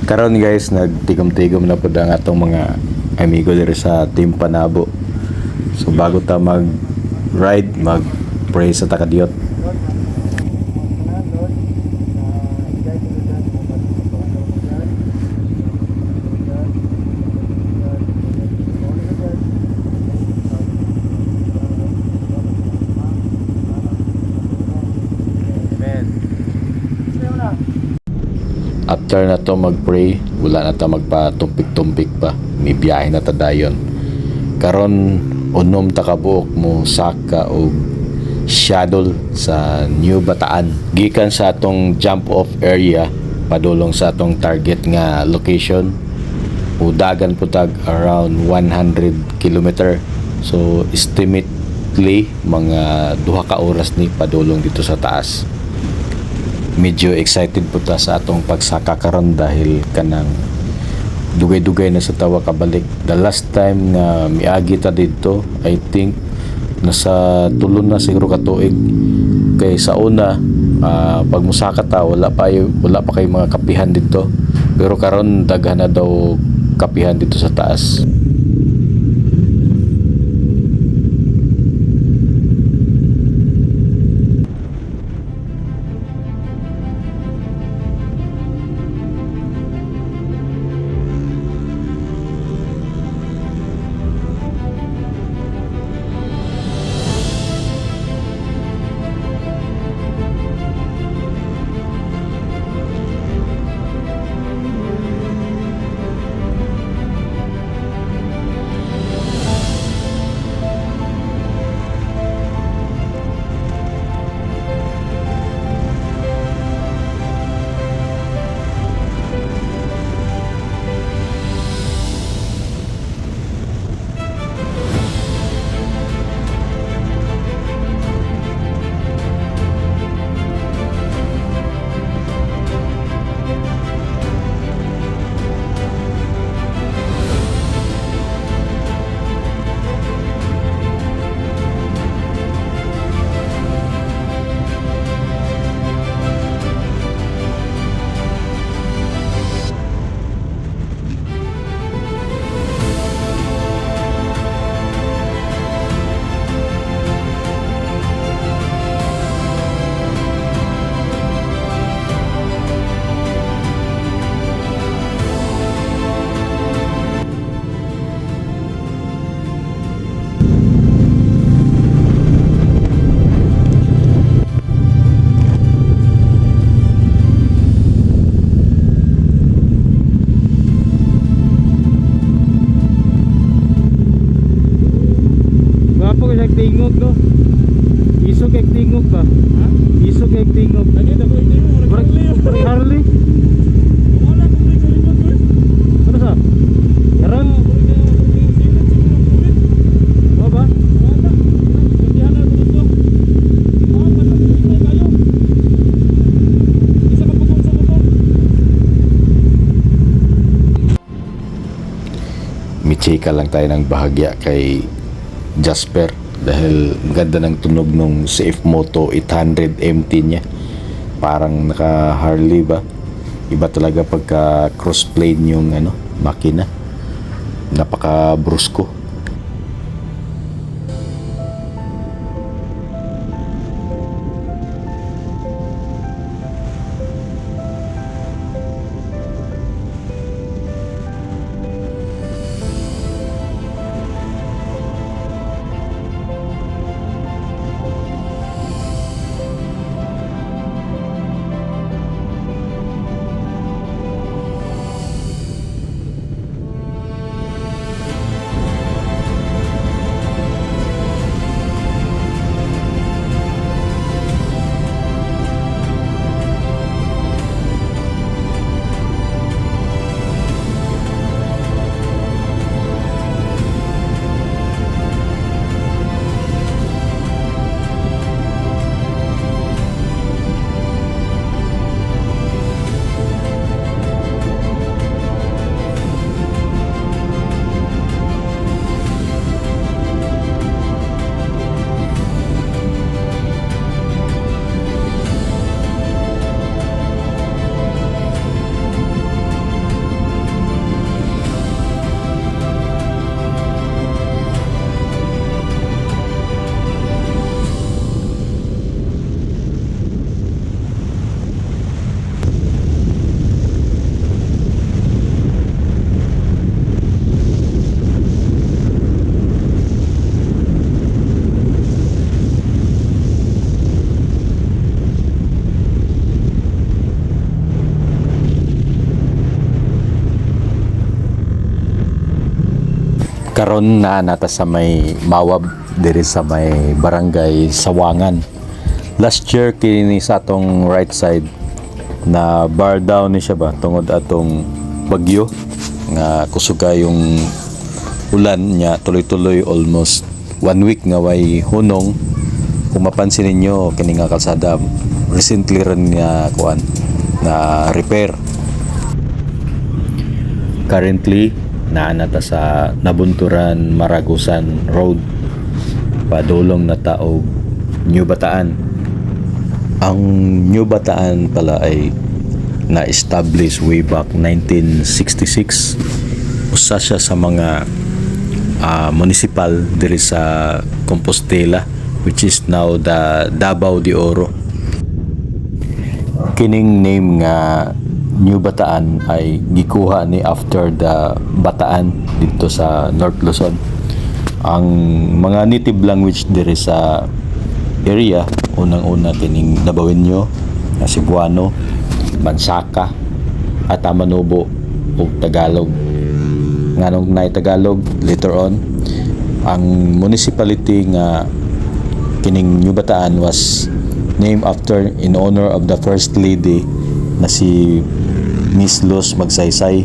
Karon guys, nagtigom-tigom na po ang atong mga amigo diri sa Team Panabo. So bago ta mag-ride, mag-pray sa Takadiot. After na to mag-pray, wala na ta magpa-tumpik-tumpik pa. May biyahe na ta dayon. Karon unom ta kabuok mo saka og shuttle sa New Bataan. Gikan sa atong jump off area padulong sa atong target nga location. Udagan po tag around 100 kilometer. So estimately mga 2 ka oras ni padulong dito sa taas. Medyo excited po ta sa atong pagsaka karon dahil kanang dugay-dugay na sa tawa kabalik. The last time nga miagi ta dito, I think nasa tulon na siguro ka tuig. Kay sa una pag musaka ta wala pa kay mga kapihan dito. Pero karon daghan na daw kapihan dito sa taas. Tingog no. Isog kay tingog ba? Ha? Isog kay tingog. Lagi dako tingog. Harley. Wala ko break sa likod guys. Ano sa? Karon oh ba? Wala. Gandihan na dito. Patay kayo. Isa ka pagod sa motor. Michika lang tayo ng bahagya kay Jasper dahil ganda ng tunog nung Safe Moto 800 MT niya. Parang naka Harley ba? Iba talaga pagka crossplane yung makina. Napaka brusko. Karon na nata sa may Mawab diri sa may barangay Sawangan. Last year kini sa atong right side na bar down ni siya ba tungod atong bagyo nga kusuga yung ulan niya tuloy-tuloy almost 1 week nga way hunong. Kung mapansin ninyo kini nga kalsada recently rin na kuan na repair. Currently naanata sa Nabunturan Maragusan Road padulong na taog New Bataan. Ang New Bataan pala ay na-establish way back 1966. Usa siya sa mga municipal diri sa Compostela, which is now the Davao de Oro. Kining name nga New Bataan ay gikuha ni after the Bataan dito sa North Luzon. Ang mga native language diri sa area, unang-una kining Nabawenyo, Cebuano, Mansaka, at Amanobo ug Tagalog. Nganong nay Tagalog later on, ang municipality nga kining New Bataan was named after in honor of the first lady na si Miss Luz Magsaysay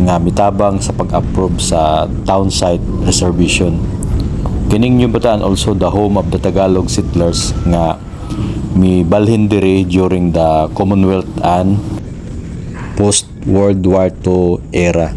nga mitabang sa pag-approve sa town site reservation. Kining New Bataan also the home of the Tagalog settlers nga mibalhin diri during the Commonwealth and post World War II era.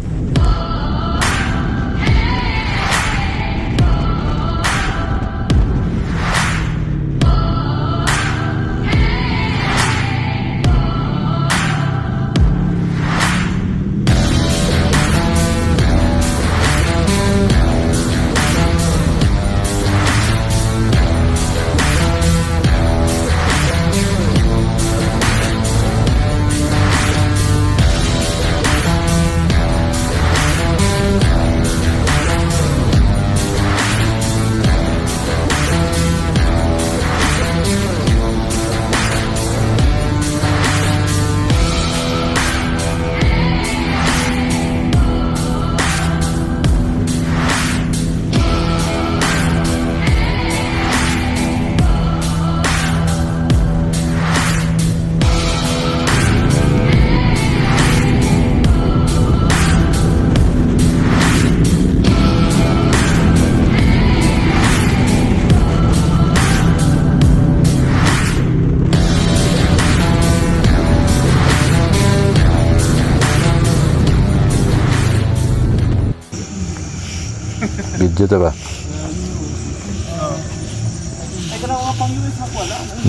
Video to ba?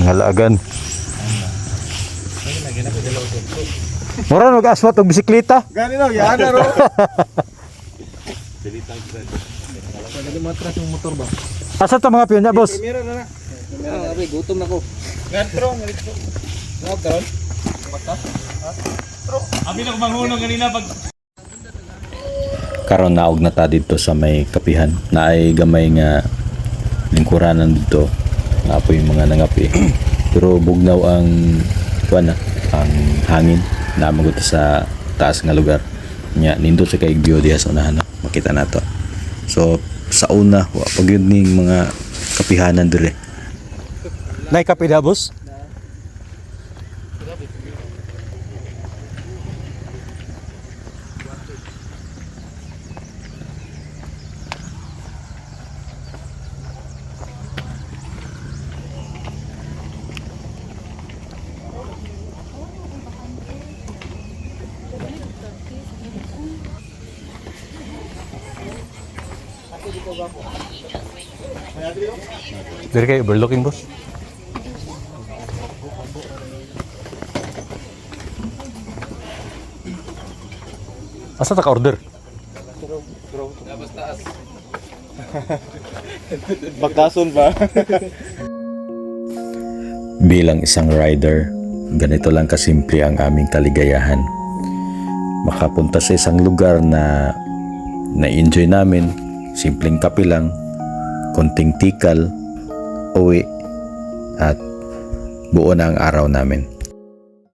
Ngalagan. Mura nag-aswat og bisikleta. Gani raw, yan na raw. Asa ta mga piyon niya, boss? Kamera na na. Abi, gutom na ko. Ngatro, ngatro. Ngawag karon. Abi na kumanghunong kanina pag Karon naog na ta dito sa may kapihan na ay gamay nga lingkuranan dito nga po yung mga nangapi. Pero bugnaw ang kuan ang hangin na maguto sa taas nga lugar nya nindot sa kay view diha sa unahan makita nato. So sa una wa pag yun ning mga kapihanan dire. nay kape da, boss. Dari kayo overlooking, boss. Asa ta ka-order? Bakason ba? Bilang isang rider, ganito lang kasimple ang aming kaligayahan. Makapunta sa isang lugar na na-enjoy namin, simpleng kape lang, konting tikal, uwi, at buo na ang araw namin.